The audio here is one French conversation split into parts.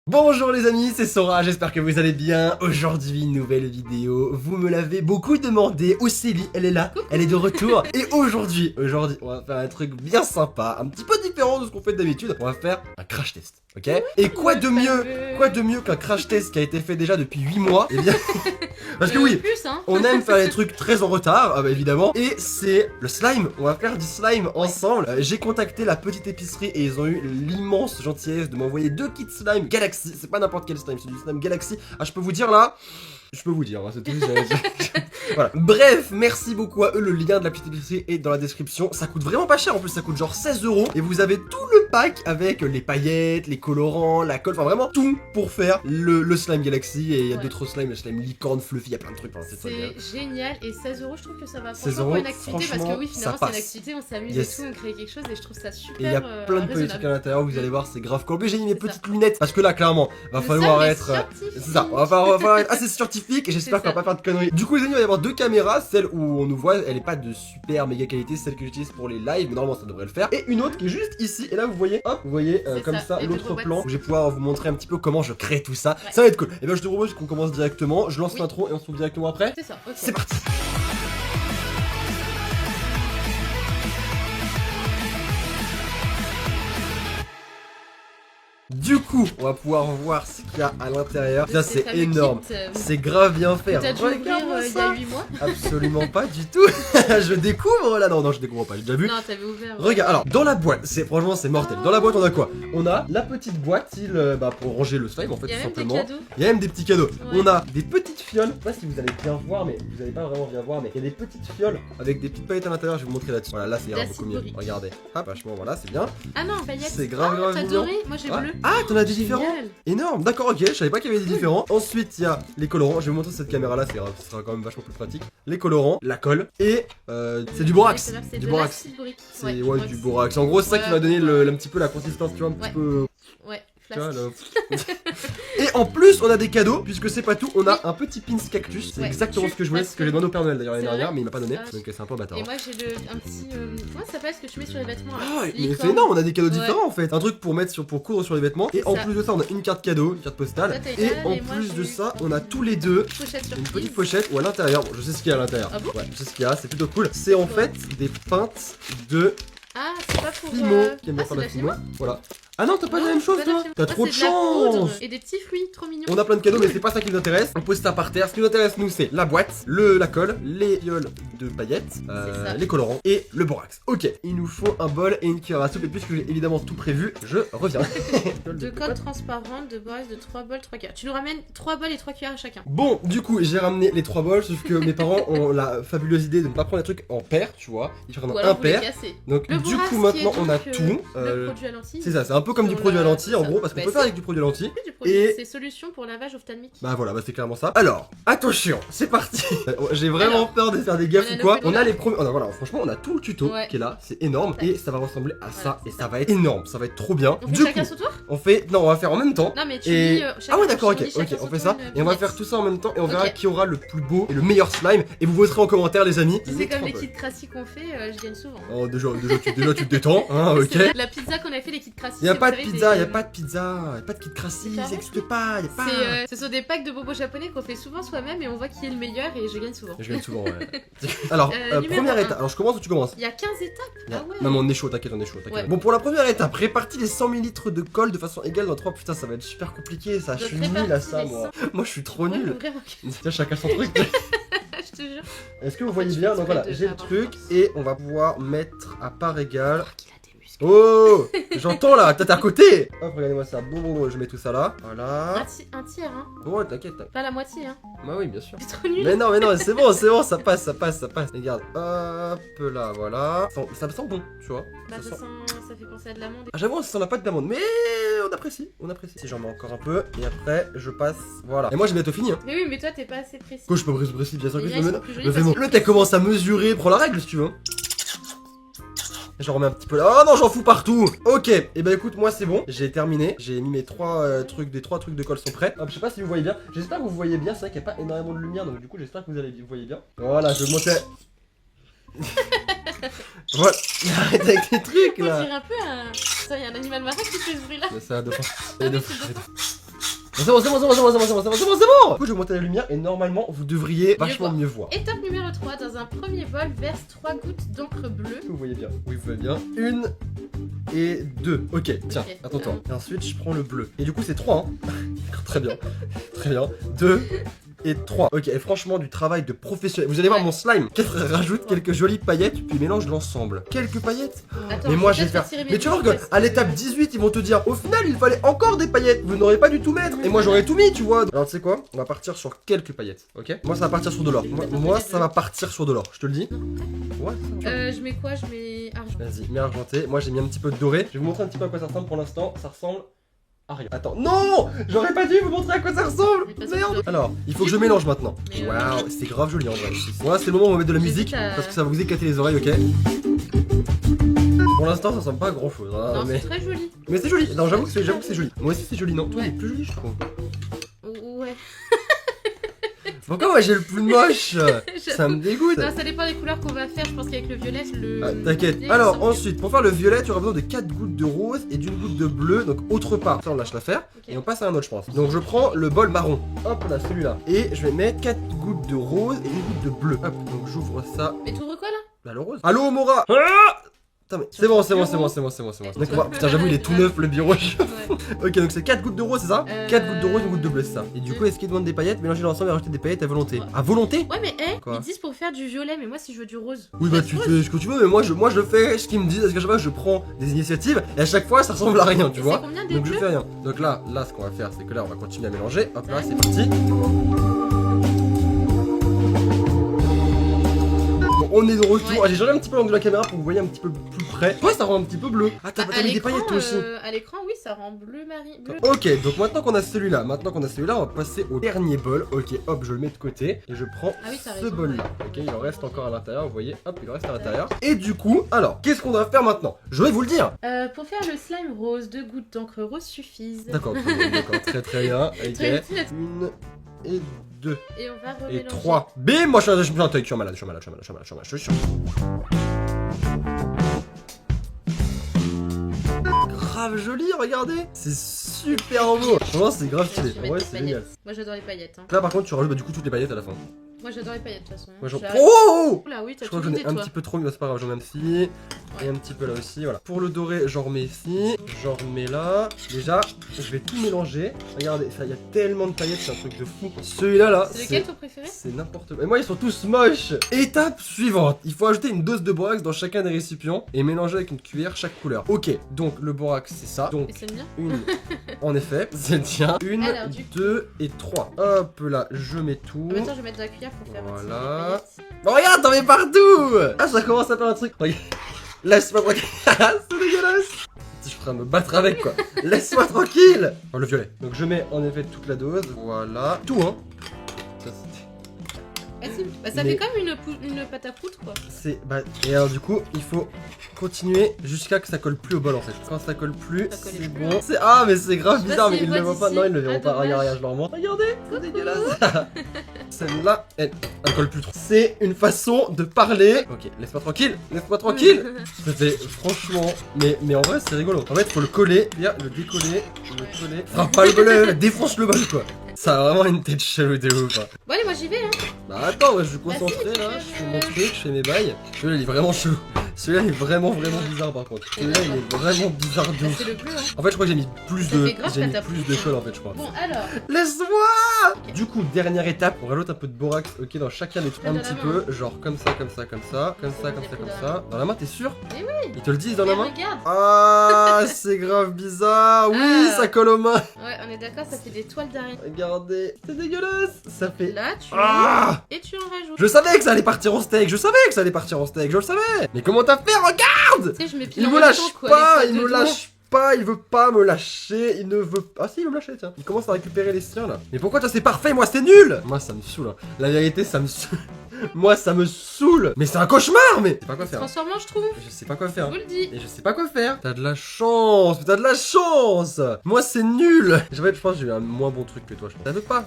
Bonjour les amis, c'est Sora, j'espère que vous allez bien. Aujourd'hui, une nouvelle vidéo, vous me l'avez beaucoup demandé. Océlie, elle est là, elle est de retour. Et aujourd'hui, on va faire un truc bien sympa, un petit peu différent de ce qu'on fait d'habitude. On va faire un crash test, ok? Et quoi de mieux qu'un crash test qui a été fait déjà depuis 8 mois? Eh bien, parce que oui, on aime faire les trucs très en retard, bah évidemment. Et c'est le slime, on va faire du slime ensemble. J'ai contacté la petite épicerie et ils ont eu l'immense gentillesse de m'envoyer 2 kits slime Galaxy. C'est pas n'importe quel slime, c'est du slime Galaxy. Ah, je peux vous dire là, hein, c'est tout. Voilà. Bref, merci beaucoup à eux. Le lien de la petite épicerie est dans la description. Ça coûte vraiment pas cher. En plus, ça coûte genre 16 €. Et vous avez tout le pack avec les paillettes, les colorants, la colle. Enfin, vraiment tout pour faire le slime Galaxy. Et il y a d'autres slimes, le slime licorne, fluffy. Il y a plein de trucs. Enfin, c'est génial. Et 16 €, je trouve que ça va. 16 pour €, une activité. Parce que oui, finalement, c'est une activité. On s'amuse et tout. On crée quelque chose. Et je trouve ça super. Et il y a plein de petits trucs à l'intérieur. Vous allez voir, c'est grave cool. J'ai mis mes petites lunettes. Parce que là, clairement, va falloir être. C'est ça. On va falloir être assez scientifique. Et j'espère qu'on va pas faire de conneries. Du coup, les amis, il va y avoir 2 caméras. Celle où on nous voit, elle est pas de super méga qualité, celle que j'utilise pour les lives, mais normalement ça devrait le faire. Et une autre qui est juste ici. Et là, vous voyez, hop, vous voyez comme ça l'autre plan où je vais pouvoir vous montrer un petit peu comment je crée tout ça. Ça va être cool. Et ben, je te propose qu'on commence directement. Je lance l'intro et on se retrouve directement après. C'est ça, ok. C'est parti. Du coup, on va pouvoir voir ce qu'il y a à l'intérieur. Ça, c'est énorme. C'est grave bien fait. T'as dû ouvrir il y a 8 mois. Absolument pas du tout. Je découvre là. Non, je découvre pas. J'ai déjà vu. Non, t'avais ouvert. Regarde, alors, dans la boîte, franchement, c'est mortel. Dans la boîte, on a quoi? On a la petite boîte, pour ranger le slime, en fait, tout simplement. Il y a même des petits cadeaux. On a des petites fioles. Je sais pas si vous allez bien voir, mais vous allez pas vraiment bien voir, mais il y a des petites fioles avec des petites paillettes à l'intérieur. Je vais vous montrer là-dessus. Voilà, là, c'est beaucoup mieux. Regardez. Hop, vachement, voilà, c'est bien. Ah non, paillettes. C'est grave t'as mignon. doré, moi j'ai bleu. Ah, t'en as des différents? Énorme, d'accord, ok, je savais pas qu'il y avait des différents. Ensuite, il y a les colorants. Je vais vous montrer cette caméra là, ce sera quand même vachement plus pratique. Les colorants, la colle et c'est du borax. C'est du de borax. C'est du borax. En gros, c'est ça qui va donner un petit peu la consistance, tu vois, un petit peu. Ouais. Et en plus, on a des cadeaux, puisque c'est pas tout, on a un petit pins cactus. C'est exactement ce que je voulais, ce que j'ai demandé au Père Noël d'ailleurs l'année dernière, mais il m'a pas donné, donc c'est un peu bâtard. Et moi j'ai un petit. Comment ça s'appelle ce que tu mets sur les vêtements? Ah, mais c'est énorme, on a des cadeaux différents en fait. Un truc pour coudre sur les vêtements. Et en plus de ça, on a une carte cadeau, une carte postale. Et en plus de ça, on a tous les deux une petite pochette ou à l'intérieur. Bon, je sais ce qu'il y a à l'intérieur. Ah bon? Ouais, je sais ce qu'il y a, c'est plutôt cool. C'est en fait des pintes de. Ah, c'est pas pour. Fimo, qui aime bien faire la Fimo. Voilà. Ah non, t'as pas la même chose toi? T'as trop de chance! Et des petits fruits, trop mignons. On a plein de cadeaux, mais c'est pas ça qui nous intéresse. On pose ça par terre. Ce qui nous intéresse, nous, c'est la boîte, la colle, les fioles de paillettes, les colorants et le borax. Ok, il nous faut un bol et une cuillère à soupe. Et puisque j'ai évidemment tout prévu, je reviens. 2 coques transparentes, de borax, de 3 bols, 3 cuillères. Tu nous ramènes 3 bols et 3 cuillères à chacun. Bon, du coup, j'ai ramené les 3 bols, sauf que mes parents ont la fabuleuse idée de ne pas prendre les trucs en paire, tu vois. Ils prennent un paire. Donc, du coup, maintenant, on a tout. Le produit à lentilles. C'est ça, c'est un peu comme du produit à lentilles en gros, parce qu'on peut faire avec du produit à lentilles. Et c'est solution pour lavage ophtalmique. Bah voilà, c'est clairement ça. Alors, attention, c'est parti. J'ai vraiment peur de faire des gaffes ou quoi. On a les premiers. Voilà, franchement, on a tout le tuto qui est là, c'est énorme. Et ça va ressembler à ça. Et ça va être énorme, ça va être trop bien. On fait chacun son tour? Non, on va faire en même temps. Non, mais tu dis. Ah ouais, d'accord, ok, on fait ça. Et on va faire tout ça en même temps. Et on verra qui aura le plus beau et le meilleur slime. Et vous voterez en commentaire, les amis. C'est comme les kits crassis qu'on fait, je gagne souvent. Oh, déjà, tu te détends, hein, ok. La pizza qu'on a fait, les kits crassis. Y'a pas de pizza, y'a pas de kit crassis, ça existe pas, y'a pas. Ce sont des packs de bobos japonais qu'on fait souvent soi-même et on voit qui est le meilleur et je gagne souvent. Je gagne souvent, ouais. Alors, première étape. Alors, je commence ou tu commences? Il y a 15 étapes. Ah ouais. Non, mais on est chaud, t'inquiète, on est chaud. Bon, pour la première étape, répartis les 100 ml de colle de façon égale dans 3. Putain, ça va être super compliqué, ça. Je suis nul à ça, moi. Moi, je suis trop nul. Tiens, chacun son truc. Je te jure. Est-ce que vous voyez bien? Donc voilà, j'ai le truc et on va pouvoir mettre à part égale. Oh, j'entends là, t'es à côté. Hop, regardez-moi ça. Bon, je mets tout ça là. Voilà. Un tiers, hein. Bon, t'inquiète. Pas la moitié, hein. Bah oui, bien sûr. C'est trop nul. Mais non, c'est bon, ça passe. Regarde, hop là, voilà. Ça me sent bon, tu vois. Bah ça fait penser à de l'amande. Ah, j'avoue, ça sent la pâte d'amande, mais on apprécie. Si j'en mets encore un peu, et après, je passe, voilà. Et moi, j'ai bientôt fini, hein. Mais oui, mais toi, t'es pas assez précis. Quoi, je peux précis, bien sûr que je me mets. Le t'as commencé à mesurer, prends la règle si tu veux. J'en remets un petit peu là. Oh non, j'en fous partout. Ok, et bah écoute, moi c'est bon. J'ai terminé. J'ai mis mes 3 trucs. Les 3 trucs de colle sont prêts. Hop, je sais pas si vous voyez bien. J'espère que vous voyez bien. C'est vrai qu'il n'y a pas énormément de lumière. Donc du coup, j'espère que vous voyez bien. Voilà, je montais. Voilà. Arrête avec tes trucs là. On dirait un peu un. Il y a un animal marin qui fait ce bruit là. Ça a de C'est bon, c'est bon, c'est bon, c'est bon, c'est bon, c'est bon, c'est bon, c'est bon, c'est bon. Du coup, je vais monter la lumière et normalement, vous devriez vachement mieux voir. Étape numéro 3, dans un premier bol, verse 3 gouttes d'encre bleue. Vous voyez bien. Oui, vous voyez bien. 1 et 2. Ok, tiens, Ok. attends-toi. Et ensuite, je prends le bleu. Et du coup, c'est 3, hein. Très bien. Très bien. 2 et 3. Ok, et franchement, du travail de professionnel. Vous allez voir mon slime. Rajoute quelques jolies paillettes, puis mélange l'ensemble. Quelques paillettes. Attends, Mais moi, je je vais faire. retirer mes Mais tu vois, doigts, regarde, à l'étape 18, ils vont te dire au final, il fallait encore des paillettes. Vous n'aurez pas du tout mettre. Et moi, j'aurais tout mis, tu vois. Alors, tu sais quoi? On va partir sur quelques paillettes. Ok? Moi, ça va partir sur de l'or. Moi, ça va partir sur de l'or. Je te le dis. Ouais, Je mets quoi? Je mets argent. Vas-y, mets argenté. Moi, j'ai mis un petit peu de doré. Je vais vous montrer un petit peu à quoi ça ressemble pour l'instant. Ça ressemble à rien. Attends, non! J'aurais pas dû vous montrer à quoi ça ressemble! Merde! Alors, il faut que je mélange maintenant. Mais Waouh, c'est grave joli en vrai. Voilà, c'est le moment où on va mettre de la musique parce que ça va vous éclater les oreilles, ok? Pour l'instant, ça ressemble pas à grand chose. Hein, Non, mais c'est très joli. c'est joli. Non, j'avoue que c'est joli. Moi aussi, c'est joli. Non, toi, il est plus joli, je trouve. Ouais. Pourquoi moi j'ai le plus moche? Ça me dégoûte. Non, ça dépend des couleurs qu'on va faire. Je pense qu'avec le violet, le. Ah, t'inquiète. Alors ensuite, pour faire le violet, tu auras besoin de 4 gouttes de rose et d'une goutte de bleu. Donc autre part, ça on lâche l'affaire. Okay. Et on passe à un autre, je pense. Donc je prends le bol marron. Hop là, celui-là. Et je vais mettre 4 gouttes de rose et une goutte de bleu. Hop, donc j'ouvre ça. Mais t'ouvres quoi là? Là, le rose. Allô Mora. Putain, mais c'est bon, c'est bon, c'est bon, c'est bon, c'est bon, c'est bon. Donc, putain, j'avoue, il est tout neuf le bureau. Ouais. Ok, donc c'est 4 gouttes de rose, c'est ça? 4 gouttes de rose, une goutte de bleu, c'est ça. Et du coup, est-ce qu'il demande des paillettes? Mélanger l'ensemble et rajouter des paillettes à volonté. Ouais. À volonté? Ouais, mais Quoi? ils disent pour faire du violet, mais moi si je veux du rose. Oui, bah tu fais ce que tu veux, mais moi je fais ce qu'ils me disent, parce que chaque fois je prends des initiatives et à chaque fois ça ressemble à rien, tu vois. C'est combien des Donc je bleus? fais rien. Donc là, ce qu'on va faire, c'est que là on va continuer à mélanger. Hop là, c'est parti. Bon, on est de retour. Ouais. J'ai changé un petit peu l'angle de la caméra pour que vous voyez un petit peu plus près. Ouais, ça rend un petit peu bleu. Ah, t'as mis des paillettes toi aussi. À l'écran, oui, ça rend bleu marine. Bleu. Ok, donc maintenant qu'on a celui-là, on va passer au dernier bol. Ok, hop, je le mets de côté et je prends Ah oui, t'as ce raison, bol là. ouais. Ok, il en reste encore à l'intérieur, vous voyez, hop, il en reste à l'intérieur. Et du coup, alors, qu'est-ce qu'on va faire maintenant? Je vais vous le dire. Pour faire le slime rose, 2 gouttes d'encre rose suffisent. D'accord, d'accord, très bien. Ok, Très bien. 1 et 2 Et on va et remélanger. 3. Bim, moi je suis malade, je suis sûr. Grave joli, regardez. C'est super beau. Franchement, c'est grave Je vais stylé. mettre Ouais, des c'est génial. paillettes. Moi j'adore les paillettes. Hein. Là, par contre, tu rajoutes du coup toutes les paillettes à la fin. Moi j'adore les paillettes de toute façon. Moi, j'en J'ai- Oh! Oula, oui, Je t'as crois tout que j'en ai vidé un toi. petit peu trop, mais c'est pas grave, j'en mets un ici. Et un petit peu là aussi, voilà. Pour le doré, j'en remets ici. J'en remets là. Déjà, je vais tout mélanger. Regardez, il y a tellement de paillettes, c'est un truc de fou. Celui-là, là, C'est lequel ton préféré? c'est n'importe quoi. Et moi, ils sont tous moches. Étape suivante. Il faut ajouter une dose de borax dans chacun des récipients et mélanger avec une cuillère chaque couleur. Ok, donc le borax, c'est ça. Donc, Et c'est le mien? une, en effet, c'est le tien. Une, Alors, du coup. 2 et 3. Hop là, je mets tout. En même temps, je vais mettre de la cuillère pour faire retirer Voilà. les paillettes. Oh, regarde, t'en mets partout. Ah, ça commence à faire un truc. Regarde. Laisse-moi tranquille. C'est dégueulasse. Je suis prêt à me battre avec, quoi. Laisse-moi tranquille. Oh, le violet. Donc je mets en effet toute la dose. Voilà. Tout, hein. Ça, Ah, si. Bah, ça Mais- fait comme une pâte à poudre quoi. c'est... Bah, et alors du coup, il faut continuer jusqu'à que ça colle plus au bol en fait. Quand ça colle plus, Ça collait c'est plus. bon. C'est... Ah, mais c'est grave Je sais bizarre, pas mais s'ils ils le voient voient pas. d'ici. Non, ils le verront Ah, pas. dommage. Regarde, je leur montre. Regardez, c'est dégueulasse. Celle-là, elle colle plus trop. C'est une façon de parler. Ok, laisse-moi tranquille, laisse-moi tranquille. C'était franchement, mais en vrai c'est rigolo. En fait, faut le coller, bien le décoller, le coller. Frappe pas le bol, défonce le bol quoi. Ça a vraiment une tête chelou de ouf. Hein. Bon, allez, moi j'y vais hein. Bah attends, je suis Bah, concentré si, là, tu je fais fais le- mon truc, je fais mes bails. Celui-là il est vraiment chelou. Celui-là il est vraiment bizarre par contre. Celui-là il est vraiment bizarre de Bah, ouf. c'est le bleu hein. En fait, je crois que j'ai mis plus Ça de, fait grave j'ai mis catapult. plus de colle en fait, je crois. Bon, alors. Laisse-moi. Du coup, dernière étape, on rajoute un peu de borax, ok, dans chacun des trucs, Dans un la petit main. peu, genre comme ça, comme ça, comme ça, comme ça, comme ça, comme ça. Dans la main, t'es sûr? Eh oui. Ils te le disent dans la Mais main? regarde. Ah, c'est grave bizarre. Oui, Ah. ça colle aux mains. Ouais, on est d'accord, ça fait des toiles d'araignée. Regardez, c'est dégueulasse. Ça fait. Là, tu Ah. et tu en rajoutes. Je savais que ça allait partir en steak, je le savais. Mais comment t'as fait? Regarde. Tu sais, je mets Il me lâche pas, il me lâche pas, il veut pas me lâcher, il ne veut pas. Ah si, il veut me lâcher, tiens. Il commence à récupérer les siens là. Mais pourquoi toi c'est parfait, moi c'est nul? Moi ça me saoule. Hein. La vérité, ça me saoule. Moi ça me saoule. Mais c'est un cauchemar, mais. Je sais pas quoi faire. Transformant, je trouve. Je sais pas quoi Je faire. vous le dis. Et je sais pas quoi faire. T'as de la chance, mais t'as de la chance. Moi c'est nul. Je pense que j'ai eu un moins bon truc que toi. Je pense.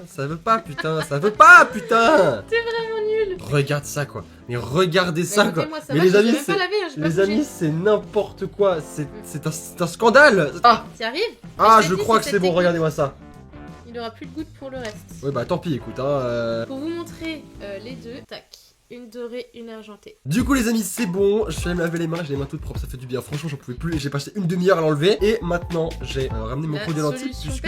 Ça veut pas, putain. Ça veut pas, putain. T'es vraiment nul. Regarde ça quoi. Mais regardez ça quoi. Écoutez-moi, ça Mais va, les j'ai amis, même pas c'est. lavé, hein, j'ai pas Les bougé. amis, c'est n'importe quoi. C'est un scandale. Ah, T'y arrives? ah, je je t'ai dit, crois c'est que c'est cette bon. technique. Regardez-moi ça. Il n'y aura plus de gouttes pour le reste. Ouais, bah tant pis, écoute, hein. Pour vous montrer les deux, tac. Une dorée, une argentée. Du coup les amis c'est bon, je suis allé me laver les mains, j'ai les mains toutes propres, ça fait du bien, franchement j'en pouvais plus et j'ai passé une demi-heure à l'enlever. Et maintenant j'ai ramené mon pot de lentilles puisque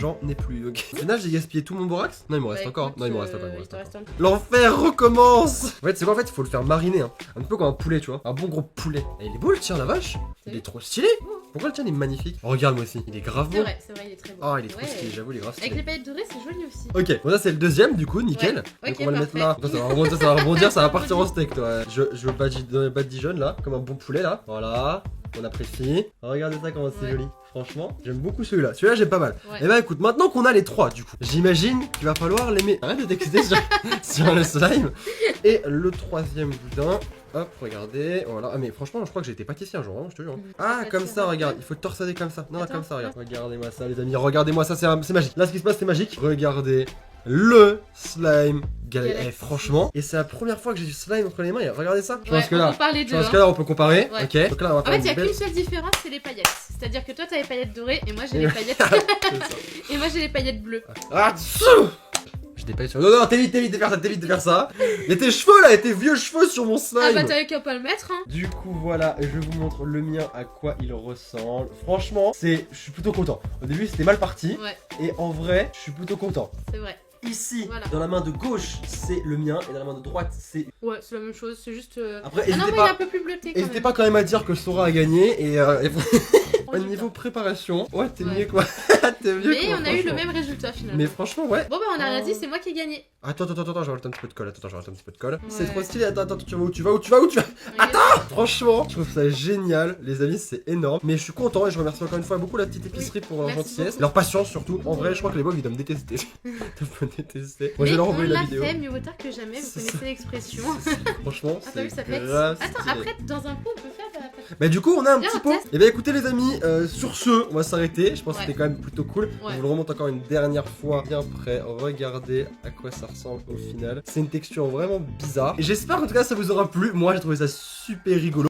j'en ai plus. Ok. Au final j'ai gaspillé tout mon borax. Non il me reste encore, non il me reste encore. L'enfer recommence. En fait c'est quoi, en fait il faut le faire mariner, hein. Un peu comme un poulet tu vois, un bon gros poulet. Et il est beau le tien la vache, il est trop stylé. Pourquoi le tien il est magnifique? Regarde moi aussi, il est grave beau. C'est vrai, il est très beau. Oh il est trop stylé, j'avoue il est grave stylé. Avec les paillettes dorées c'est joli aussi. Ok, bon ça c'est le deuxième du coup, nickel. Ouais. Donc on va le mettre là. Ça va rebondir, ça va partir en steak toi. Je badigeonne là, comme un bon poulet là. Voilà, on apprécie. Regardez ça comment c'est joli. Franchement, j'aime beaucoup celui-là. Celui-là j'aime pas mal. Et bah écoute, maintenant qu'on a les trois du coup, j'imagine qu'il va falloir les mettre. Arrête de t'exciter sur le slime. Et le troisième boudin. Hop, regardez, voilà. Ah mais franchement, je crois que j'ai été pâtissier un jour, hein, je te jure. Ah, comme ça, regarde, il faut torsader comme ça. Non, comme ça, regarde. Regardez-moi ça, les amis, regardez-moi ça, c'est magique. Là, ce qui se passe, c'est magique. Regardez le slime galette. Eh, franchement, et c'est la première fois que j'ai du slime entre les mains. Et regardez ça. Je pense que là, on peut comparer. Ok. Donc là, on va faire en fait, il n'y a qu'une seule différence, c'est les paillettes. C'est-à-dire que toi, t'as les paillettes dorées et moi, j'ai les paillettes. Et moi, j'ai les paillettes bleues. Ah, je t'ai pas eu sur. Non, t'évites de faire ça. Il y a tes cheveux là, il y a tes vieux cheveux sur mon slime. Ah bah t'avais qu'à pas le mettre hein. Du coup voilà, je vous montre le mien à quoi il ressemble. Franchement, je suis plutôt content. Au début c'était mal parti. Et en vrai, je suis plutôt content. C'est vrai. Ici, dans la main de gauche, c'est le mien et dans la main de droite, c'est. Ouais, c'est la même chose, c'est juste. Après, ah non, mais il est un peu plus bleuté. N'hésitez pas quand même à dire que Sora a gagné et. Au niveau préparation, ouais, t'es mieux quoi. T'es mieux. Mais on a eu le même résultat finalement. Mais franchement, ouais. Bon bah on a rien dit, c'est moi qui ai gagné. Attends, je rajoute un petit peu de colle. C'est trop stylé. Attends, tu vas où Attends. Franchement, je trouve ça génial, les amis, c'est énorme. Mais je suis content et je remercie encore une fois beaucoup la petite épicerie pour leur gentillesse, leur patience surtout. En vrai, je crois que les boys ils doivent me détester. Ils doivent me détester. Moi, je vais leur envoyer la vidéo. Mieux vaut tard que jamais. Vous connaissez l'expression. Franchement, c'est grave. Attends, après dans un pot on peut faire. Bah du coup on a un petit pot. Et bah écoutez les amis, sur ce on va s'arrêter. Je pense que c'était quand même plutôt cool. Je vous le remonte encore une dernière fois bien près. Regardez à quoi ça ressemble au final. C'est une texture vraiment bizarre. Et j'espère qu'en tout cas ça vous aura plu. Moi j'ai trouvé ça super rigolo.